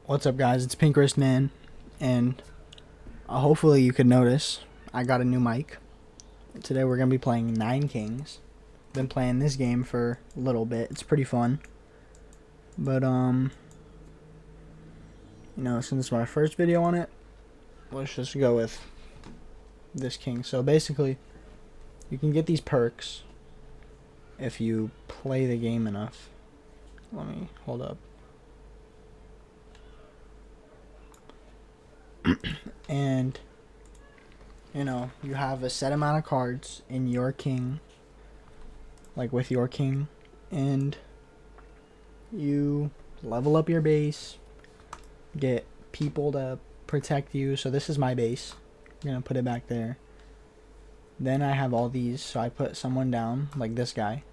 What's up, guys? It's Pinkerest-Man, and hopefully you could notice I got a new mic. Today we're gonna be playing 9Kings. Been playing this game for a little bit. It's pretty fun, but since it's my first video on it, let's just go with this king. So basically, you can get these perks if you play the game enough. Let me hold up. And you have a set amount of cards in your king, like with your king, and you level up your base, get people to protect you. So this is my base. I'm gonna put it back there. Then I have all these, so I put someone down, like this guy.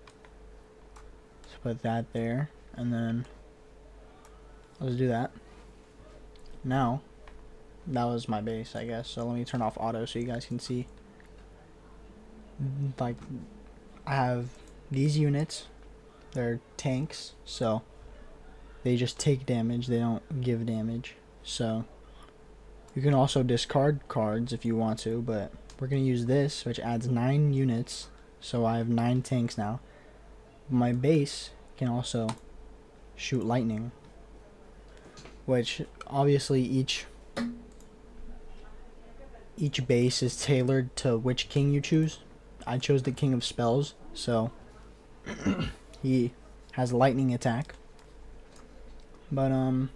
Let's put that there, and then let's do that. Now, that was my base, I guess. So let me turn off auto so you guys can see. Like, I have these units. They're tanks, so they just take damage. They don't give damage. So you can also discard cards if you want to, but we're going to use this, which adds 9 units. So I have 9 tanks now. My base can also shoot lightning, which obviously each base is tailored to which king you choose. I chose the king of spells, so he has lightning attack. But no,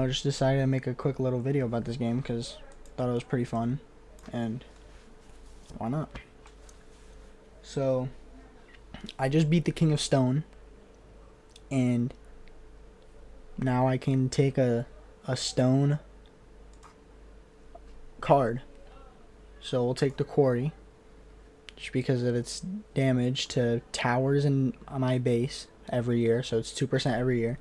just decided to make a quick little video about this game because thought it was pretty fun, and why not? So I just beat the king of stone, and now I can take a stone card. So we'll take the quarry, just because of its damage to towers in my base every year. So it's 2% every year.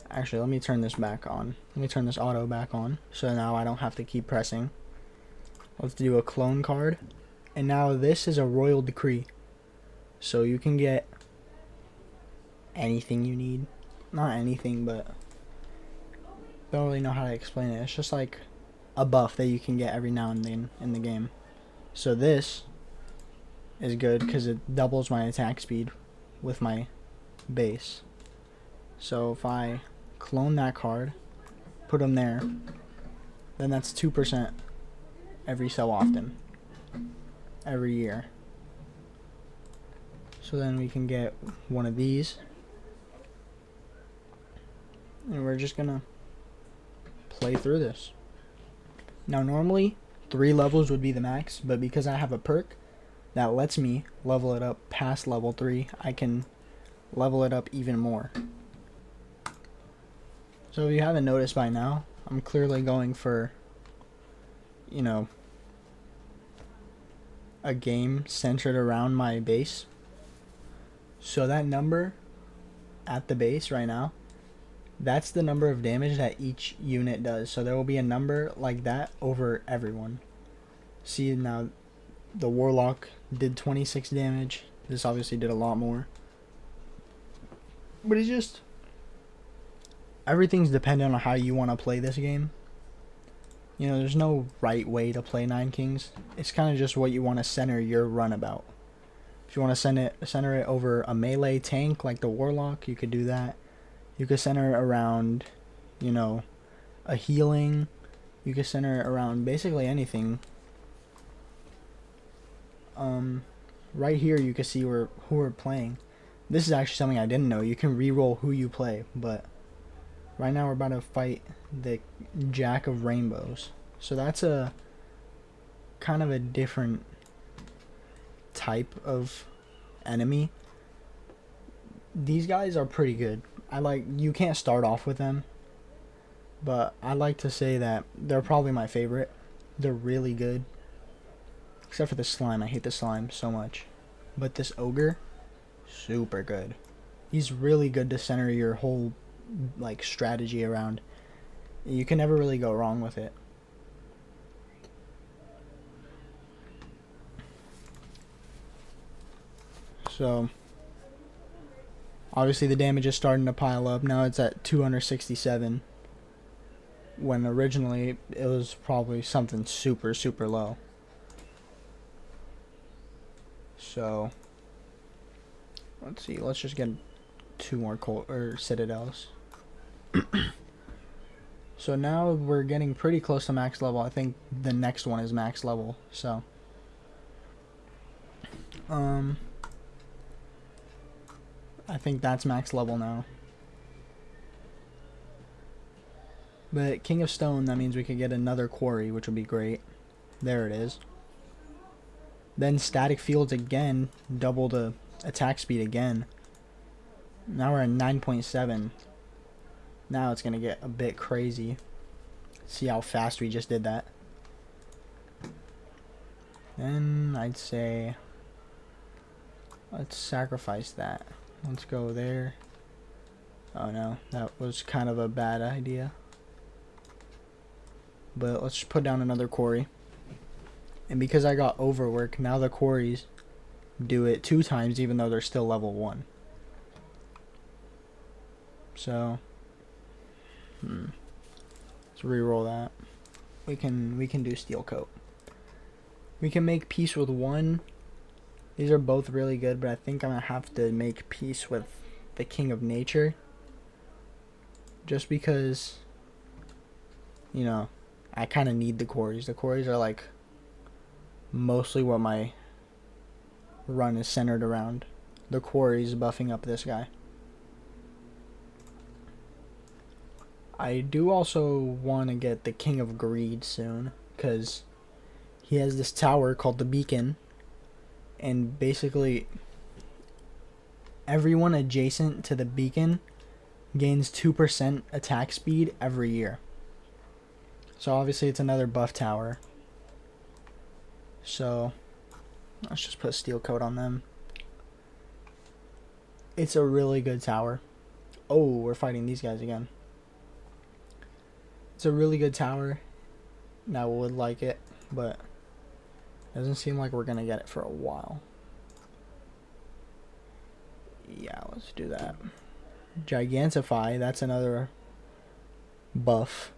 Actually, let me turn this back on. Let me turn this auto back on, so now I don't have to keep pressing. Let's do a clone card. And now this is a royal decree. So you can get anything you need. Not anything, but don't really know how to explain it. It's just like a buff that you can get every now and then in the game. So this is good because it doubles my attack speed with my base. So if I clone that card, put them there, then that's 2% every so often, every year. So then we can get one of these, and we're just gonna play through this. Now normally 3 levels would be the max, but because I have a perk that lets me level it up past level 3, I can level it up even more. So if you haven't noticed by now, I'm clearly going for, a game centered around my base. So that number at the base right now, that's the number of damage that each unit does. So there will be a number like that over everyone. See, now the warlock did 26 damage. This obviously did a lot more. But it's just, everything's dependent on how you want to play this game. There's no right way to play 9Kings. It's kind of just what you want to center your run about. If you want to center it over a melee tank like the warlock, you could do that. You could center it around, a healing. You could center it around basically anything. Right here you can see who we're playing. This is actually something I didn't know. You can re-roll who you play, but right now we're about to fight the Jack of Rainbows. So that's a kind of a different type of enemy. These guys are pretty good. You can't start off with them, but I like to say that they're probably my favorite. They're really good. Except for the slime. I hate the slime so much. But this ogre, super good. He's really good to center your whole strategy around. You can never really go wrong with it. So Obviously the damage is starting to pile up. Now it's at 267. When originally it was probably something super, super low. So, let's see. Let's just get 2 more citadels. So now we're getting pretty close to max level. I think the next one is max level. So, I think that's max level now. But King of Stone, that means we could get another quarry, which would be great. There it is. Then static fields again, double the attack speed again. Now we're at 9.7. Now it's going to get a bit crazy. See how fast we just did that. Then I'd say let's sacrifice that. Let's go there. Oh no, that was kind of a bad idea. But let's just put down another quarry. And because I got overwork, now the quarries do it 2 times even though they're still level 1. So let's re-roll that. We can do steel coat. We can make peace with 1. These are both really good, but I think I'm gonna have to make peace with the King of Nature. Just because, you know, I kind of need the quarries. The quarries are like mostly what my run is centered around. The quarries buffing up this guy. I do also want to get the King of Greed soon, because he has this tower called the Beacon, and basically everyone adjacent to the beacon gains 2% attack speed every year. So obviously it's another buff tower. So let's just put steel coat on them. It's a really good tower. Oh, we're fighting these guys again. It's a really good tower. I would like it, but doesn't seem like we're gonna get it for a while. Yeah, let's do that. Gigantify, that's another buff.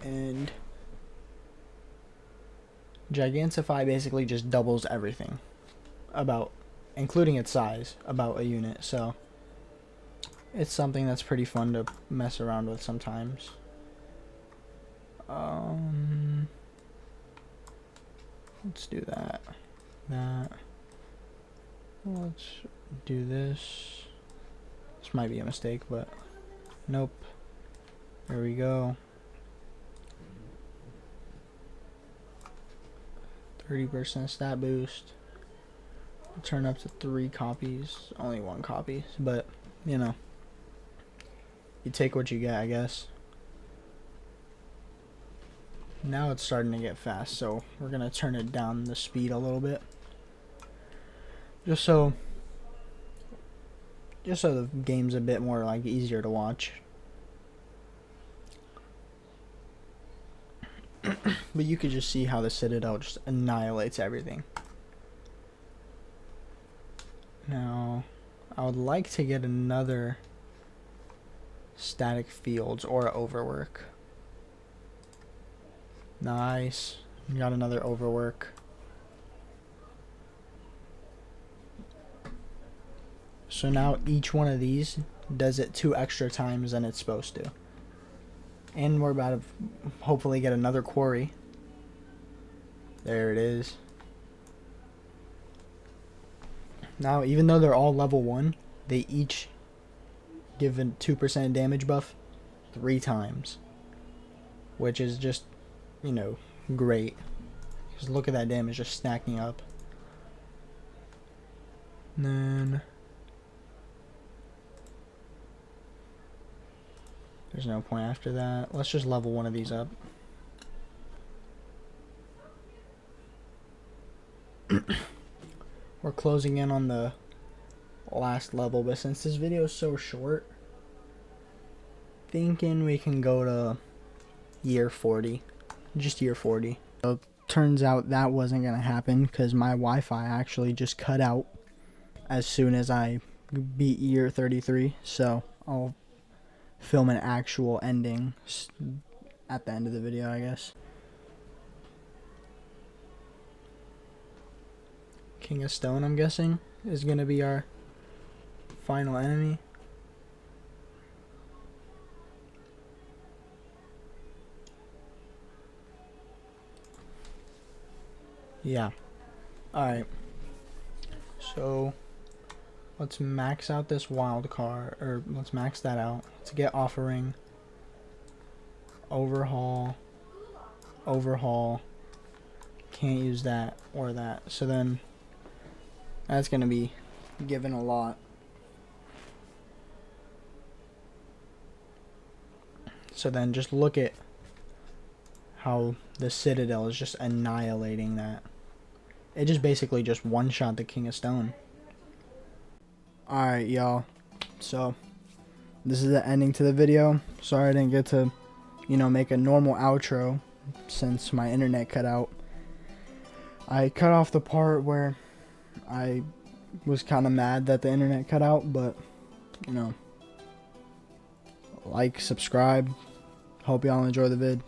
And Gigantify basically just doubles everything about, including its size, about a unit. So it's something that's pretty fun to mess around with sometimes. Let's do that. Let's do this. This might be a mistake, but nope. There we go. 30% stat boost. Turn up to 3 copies. Only 1 copy, but you know, you take what you get, I guess. Now it's starting to get fast, so we're gonna turn it down the speed a little bit, just so the game's a bit more like easier to watch. But you could just see how the Citadel just annihilates everything. Now I would like to get another static fields or overwork. Nice. Got another overwork. So now each one of these does it 2 extra times than it's supposed to. And we're about to hopefully get another quarry. There it is. Now, even though they're all level 1, they each give a 2% damage buff 3 times. Which is just, you know, great. Just look at that damage just stacking up. And then there's no point after that. Let's just level one of these up. We're closing in on the last level, but since this video is so short, thinking we can go to year 40. Just year 40. So turns out that wasn't going to happen because my Wi-Fi actually just cut out as soon as I beat year 33, so I'll film an actual ending at the end of the video, I guess. King of Stone, I'm guessing, is going to be our final enemy. Yeah. Alright. So, let's max out this wild card, or let's max that out. Let's get offering. Overhaul. Overhaul. Can't use that or that. So then, that's going to be given a lot. So then just look at how the Citadel is just annihilating that. It just basically just one-shot the King of Stone. Alright, y'all. So, this is the ending to the video. Sorry I didn't get to, make a normal outro since my internet cut out. I cut off the part where I was kind of mad that the internet cut out, but, like, subscribe. Hope y'all enjoy the vid.